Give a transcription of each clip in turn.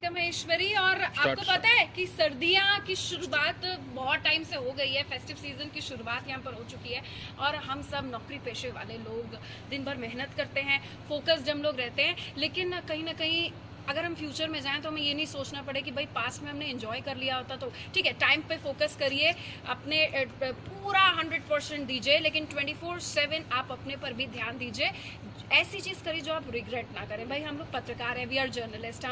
महेश्वरी। और आपको पता है कि सर्दियां की शुरुआत बहुत टाइम से हो गई है, फेस्टिव सीजन की शुरुआत यहाँ पर हो चुकी है और हम सब नौकरी पेशे वाले लोग दिन भर मेहनत करते हैं, फोकस्ड हम लोग रहते हैं, लेकिन कहीं ना कहीं अगर हम फ्यूचर में जाएं तो हमें ये नहीं सोचना पड़े कि भाई पास्ट में हमने एंजॉय कर लिया होता तो ठीक है। टाइम पे फोकस करिए, अपने पूरा 100% दीजिए, लेकिन 24/7 आप अपने पर भी ध्यान दीजिए। ऐसी चीज़ करिए जो आप रिग्रेट ना करें। भाई हम लोग पत्रकार हैं, we are journalist,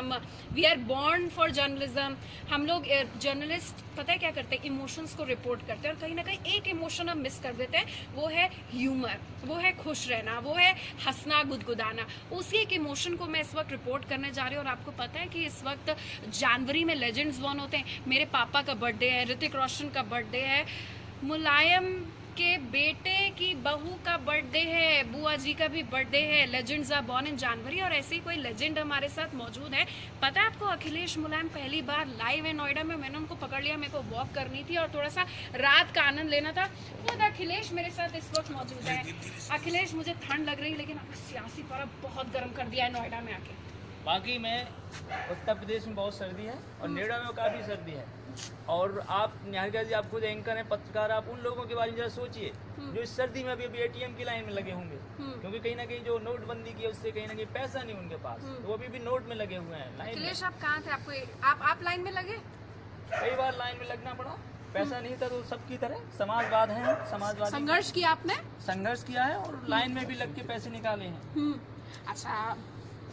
we are born for journalism. हम लोग जर्नलिस्ट पता है क्या करते हैं, इमोशंस को रिपोर्ट करते हैं और कहीं ना कहीं एक इमोशन हम मिस कर देते हैं, वो है ह्यूमर, वो है खुश रहना, वो है हंसना गुदगुदाना। उसी एक इमोशन को मैं इस वक्त रिपोर्ट करने जा रही हूँ। और आपको पता है कि इस वक्त जनवरी में लेजेंड्स बॉर्न होते हैं। मेरे पापा का बर्थडे है, ऋतिक रोशन का बर्थडे है, मुलायम के बेटे की बहू का बर्थडे है, बुआ जी का भी बर्थडे है। लेजेंड्स आर बॉर्न इन जनवरी और ऐसे ही कोई लेजेंड हमारे साथ मौजूद है। पता है आपको, अखिलेश मुलायम पहली बार लाइव है नोएडा में। मैंने उनको पकड़ लिया, मेरे को वॉक करनी थी और थोड़ा सा रात का आनंद लेना था। खुद अखिलेश मेरे साथ इस वक्त मौजूद है। अखिलेश, मुझे ठंड लग रही है लेकिन सियासी पारा बहुत गर्म कर दिया है नोएडा में आके। बाकी में उत्तर प्रदेश में बहुत सर्दी है और नोएडा में काफ़ी सर्दी है। और आप निहारिका जी, आप खुद एंकर हैं, पत्रकार, आप उन लोगों के बारे में जरा सोचिए जो इस सर्दी में अभी एटीएम की लाइन में लगे होंगे, क्योंकि कहीं ना कहीं जो नोटबंदी की है उससे कहीं ना कहीं पैसा नहीं उनके पास, तो वो अभी भी नोट में लगे हुए हैं लाइन में। अखिलेश, आप कहाँ थे? आप लाइन में लगे? कई बार लाइन में लगना पड़ा, पैसा नहीं था तो सबकी तरह समाजवाद है, समाजवाद संघर्ष किया आपने? संघर्ष किया है और लाइन में भी लग के पैसे निकाले हैं। अच्छा,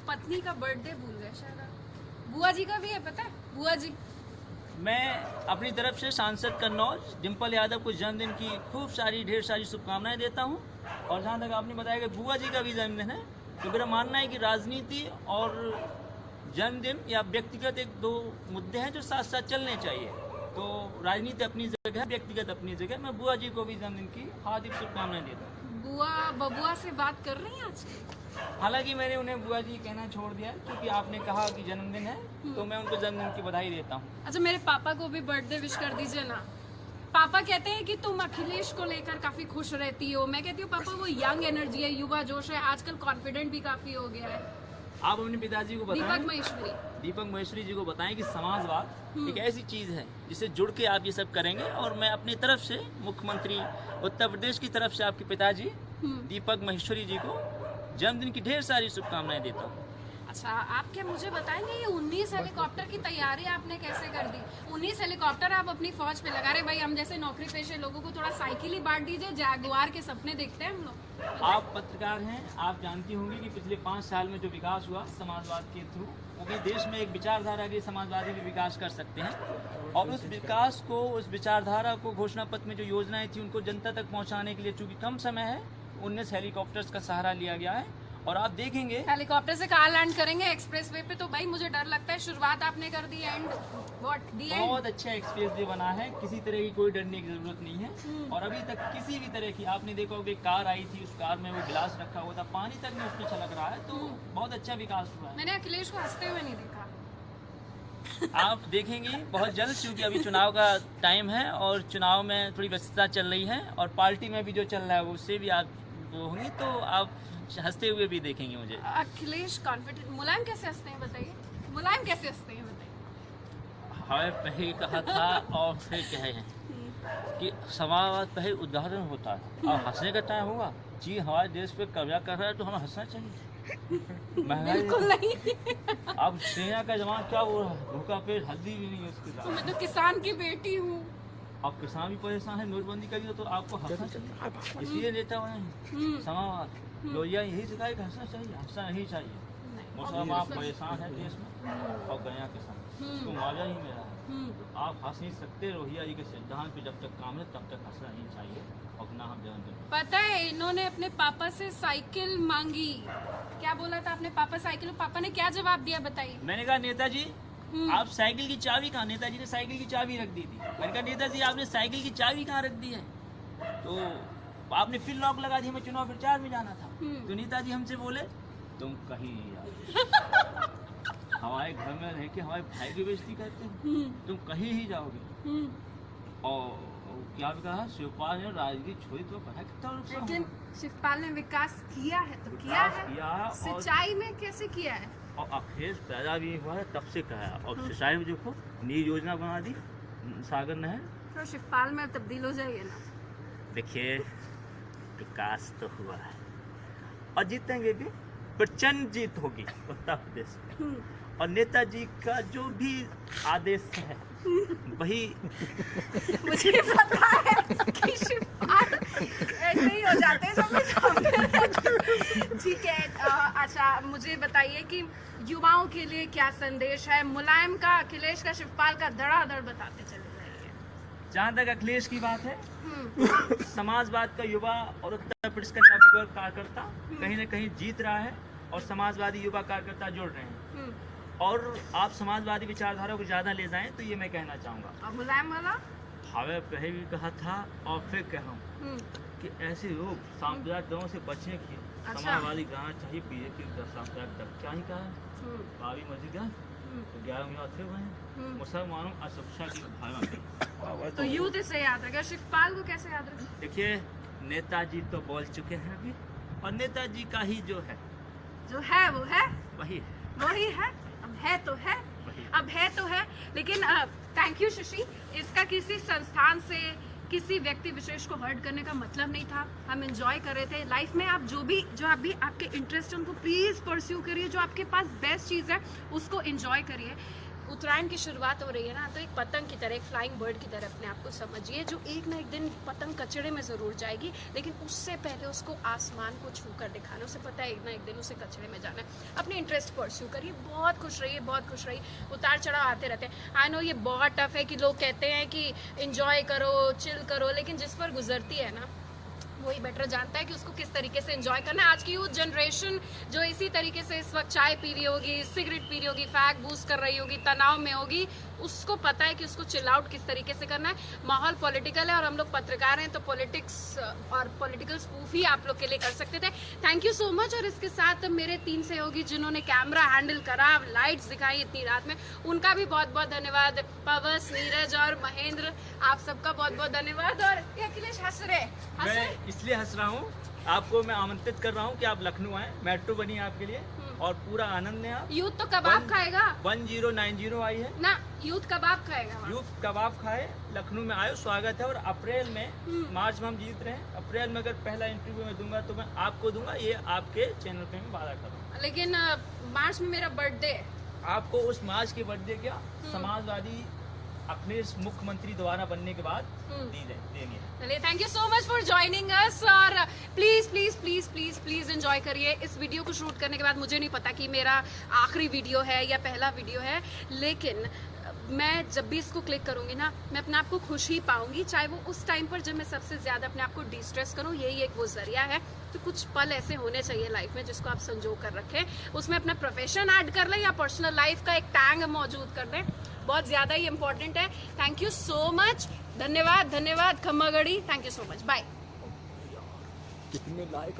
पत्नी का बर्थडे भूल गए शायद आप। बुआ जी का भी है, पता है? बुआ जी, मैं अपनी तरफ से सांसद कन्नौज डिम्पल यादव को जन्मदिन की ढेर सारी शुभकामनाएं देता हूं। और जहां तक आपने बताया कि बुआ जी का भी जन्मदिन है, तो मेरा मानना है कि राजनीति और जन्मदिन या व्यक्तिगत एक दो मुद्दे हैं जो साथ साथ चलने चाहिए। तो राजनीति अपनी जगह, व्यक्तिगत अपनी जगह। मैं बुआ जी को भी जन्मदिन की हार्दिक शुभकामनाएं देता हूँ। बबुआ से बात कर रही हैं आज? हालांकि मैंने उन्हें बुआ जी कहना छोड़ दिया, क्योंकि आपने कहा कि जन्मदिन है तो मैं उनको जन्मदिन की बधाई देता हूँ। अच्छा, मेरे पापा को भी बर्थडे विश कर दीजिए ना। पापा कहते हैं कि तुम अखिलेश को लेकर काफी खुश रहती हो। मैं कहती हूँ पापा, वो यंग एनर्जी है, युवा जोश है, आजकल कॉन्फिडेंट भी काफी हो गया है। आप अपने पिताजी को बताएं, दीपक महेश्वरी जी को बताएं कि समाजवाद एक ऐसी चीज है जिससे जुड़ के आप ये सब करेंगे। और मैं अपनी तरफ से मुख्यमंत्री उत्तर प्रदेश की तरफ से आपके पिताजी दीपक महेश्वरी जी को जन्मदिन की ढेर सारी शुभकामनाएं देता हूँ। अच्छा, आप क्या मुझे बताएंगे ये 19 हेलीकॉप्टर की तैयारी आपने कैसे कर दी? 19 हेलीकॉप्टर आप अपनी फौज पे लगा रहे। भाई हम जैसे नौकरी पेशे लोगों को थोड़ा साइकिल ही बांट दीजिए, जैगुआर के सपने देखते हैं हम लोग। आप पत्रकार हैं, आप जानती होंगी कि पिछले 5 साल में जो विकास हुआ समाजवाद के थ्रू, वो भी देश में एक विचारधारा के समाजवादी भी विकास कर सकते हैं। और उस विकास को, उस विचारधारा को घोषणा पत्र में जो योजनाएं थी उनको जनता तक पहुंचाने के लिए चूंकि कम समय है, 19 हेलीकॉप्टर्स का सहारा लिया गया है। और आप देखेंगे हेलीकॉप्टर से कहाँ लैंड करेंगे? एक्सप्रेसवे पे तो भाई मुझे डर लगता है। शुरुआत आपने कर दी, एंड व्हाट द एंड? बहुत अच्छा एक्सप्रेसवे बना है, किसी तरह की कोई डरने की जरूरत नहीं है। और अभी तक किसी भी तरह की, आपने देखा होगा एक कार आई थी, उस कार में वो गिलास रखा हुआ था, पानी तक में उसमें छलक रहा है। तो बहुत अच्छा विकास हुआ है। मैंने अखिलेश को हंसते हुए नहीं देखा। आप देखेंगे बहुत जल्द, क्योंकि अभी चुनाव का टाइम है और चुनाव में थोड़ी व्यस्तता चल रही है और पार्टी में भी जो चल रहा है वो उससे भी आप वो होंगे, तो आप हंसते हुए भी देखेंगे मुझे। अखिलेश कॉन्फिडेंट। मुलायम कैसे हंसते हैं बताइए? मुलायम कैसे हंसते हैं बताइए? हमें पहले कहा था और फिर कहे हैं कि समाजवाद पहले उदाहरण होता है और हंसने का टाइम हुआ जी हमारे देश पे कब्जा कर रहा है तो हमें हंसना चाहिए। बिल्कुल नहीं। अब सेना का जवान क्या बोल रहा है, भूखा पेट हल्दी भी नहीं है उसके साथ। मैं तो किसान की बेटी हूँ। अब किसान भी परेशान है, नोटबंदी करिए तो आपको हंसना चाहिए। इसलिए नेता बने समाजवाद, लोहिया यही सिखाए कि हंसना चाहिए, हंसना नहीं चाहिए। मौसम आप परेशान है देश में और गया किसान, उसको मुआवजा ही मिला है। आप हंस नहीं सकते। रोहिया जी के सिद्धांत पे जब तक काम है तब तक हंसना नहीं चाहिए और ना हम जन्मदिन। पता है, इन्होंने अपने पापा से साइकिल मांगी। क्या बोला था आपने? पापा साइकिल। पापा ने क्या जवाब दिया बताइए? मैंने कहा नेताजी आप साइकिल की चाबी कहाँ? नेताजी ने साइकिल की चाबी रख दी थी। मैंने कहा नेताजी आपने साइकिल की चाबी कहाँ रख दी है? तो आपने फिर लॉक लगा दी, हमें चुनाव प्रचार में जाना था। तो नेताजी हमसे बोले तुम कहीं नहीं जाओगे। हमारे घर में रह के हमारे भाई की बेइज्जती करते हैं, तुम कहीं ही जाओगे। और क्या भी कहा, शिवपाल ने राजनीति छोड़ी तो पता कितना नुकसान। लेकिन शिवपाल ने विकास किया है तो किया है। सिंचाई में कैसे किया है? और अखिलेश पैदा भी हुआ है तब से कहा है। और सिंचाई में देखो नई योजना बना दी सागर नहर, तो शिवपाल में तब्दील हो जाएगी ना। देखिए विकास तो हुआ है और जीतेंगे भी, प्रचंड जीत होगी उत्तर प्रदेश में। और नेताजी का जो भी आदेश है वही मुझे पता है कि शिवपाल ऐसे ही हो जाते हैं जब मैं सामने रहती हूं। ठीक है, अच्छा मुझे बताइए कि युवाओं के लिए क्या संदेश है? मुलायम का, अखिलेश का, शिवपाल का धड़ाधड़ बताते चले जाइए। जहाँ तक अखिलेश की बात है, समाजवाद का युवा और उत्तर प्रदेश का नवयुवक कार्यकर्ता कहीं न कहीं जीत रहा है और समाजवादी युवा कार्यकर्ता जुड़ रहे हैं। और आप समाजवादी विचारधारा को ज्यादा ले जाएं तो ये मैं कहना चाहूँगा। और मुलायम वाला हमें पहले भी कहा था और फिर कहा कि ऐसे लोग सांप्रदायिक दलों से बचने की समाजवादी गाना चाहिए। बीजेपी का सांप्रदायिक दल क्या ही कहा, बावी मस्जिद तो 11 फिर बने मुसलमानों असुरक्षा की भावना। तो यूथ इसे याद रखेगा, शिवपाल को कैसे याद रखेगा? देखिए नेताजी तो बोल चुके हैं अभी, और नेताजी का ही जो है वो है वही है। अब है तो है। लेकिन थैंक यू शशि, इसका किसी संस्थान से किसी व्यक्ति विशेष को हर्ट करने का मतलब नहीं था। हम एंजॉय कर रहे थे लाइफ में। आप जो अभी आपके इंटरेस्ट है उनको प्लीज परस्यू करिए। जो आपके पास बेस्ट चीज़ है उसको एंजॉय करिए। उत्तरायण की शुरुआत हो रही है ना, तो एक पतंग की तरह, एक फ्लाइंग बर्ड की तरह अपने आप को समझिए, जो एक ना एक दिन पतंग कचड़े में ज़रूर जाएगी, लेकिन उससे पहले उसको आसमान को छू कर दिखाना। उसे पता है एक ना एक दिन उसे कचड़े में जाना है। अपने इंटरेस्ट परस्यू करिए, बहुत खुश रहिए। उतार चढ़ाव आते रहते हैं। आई नो ये बहुत टफ है कि लोग कहते हैं कि इंजॉय करो, चिल करो, लेकिन जिस पर गुजरती है ना वही बेटर जानता है कि उसको किस तरीके से एंजॉय करना है। आज की यूथ जनरेशन जो इसी तरीके से इस वक्त चाय पी रही होगी, सिगरेट पी रही होगी, फैक बूस्ट कर रही होगी, तनाव में होगी, उसको पता है कि उसको चिल आउट किस तरीके से करना है। माहौल पॉलिटिकल है और हम लोग पत्रकार हैं, तो पॉलिटिक्स और पॉलिटिकल स्पूफ ही आप लोग के लिए कर सकते थे। Thank you so much. और इसके साथ मेरे 3 सहयोगी जिन्होंने कैमरा हैंडल करा, लाइट्स दिखाई इतनी रात में, उनका भी बहुत बहुत धन्यवाद। पवस, नीरज और महेंद्र, आप सबका बहुत बहुत धन्यवाद। और ये अखिलेश हंस रहे मैं इसलिए हंस रहा हूँ, आपको मैं आमंत्रित कर रहा हूँ कि आप लखनऊ आए, मेट्रो बनी है आपके लिए और पूरा आनंद है। आप यूथ तो कबाब खाएगा, 1090 आई है ना, यूथ कबाब खाएगा, यूथ कबाब खाए, लखनऊ में आए, स्वागत है। और अप्रैल में, मार्च में हम जीत रहे हैं, अप्रैल में अगर पहला इंटरव्यू मैं दूंगा तो मैं आपको दूंगा, ये आपके चैनल पे मैं वादा कर रहा हूँ। लेकिन मार्च में मेरा बर्थडे है, आपको उस मार्च के बर्थडे क्या समाजवादी अखिलेश मुख्यमंत्री दोबारा बनने के बाद देंगे। चलिए, thank you so much for joining us. और please please please please please enjoy करिए। इस वीडियो को शूट करने के बाद मुझे नहीं पता कि मेरा आखिरी वीडियो है या पहला वीडियो है, लेकिन मैं जब भी इसको क्लिक करूंगी ना, मैं अपने आप को खुश ही पाऊंगी, चाहे वो उस टाइम पर जब मैं सबसे ज्यादा अपने आप को डिस्ट्रेस करूं। यही एक वो जरिया है। तो कुछ पल ऐसे होने चाहिए लाइफ में जिसको आप संजो कर रखें, उसमें अपना प्रोफेशन ऐड कर लें या पर्सनल लाइफ का एक टैग मौजूद कर दें, बहुत ज्यादा ही इंपॉर्टेंट है। थैंक यू सो मच, धन्यवाद खम्मा गढ़ी, thank you so much, bye.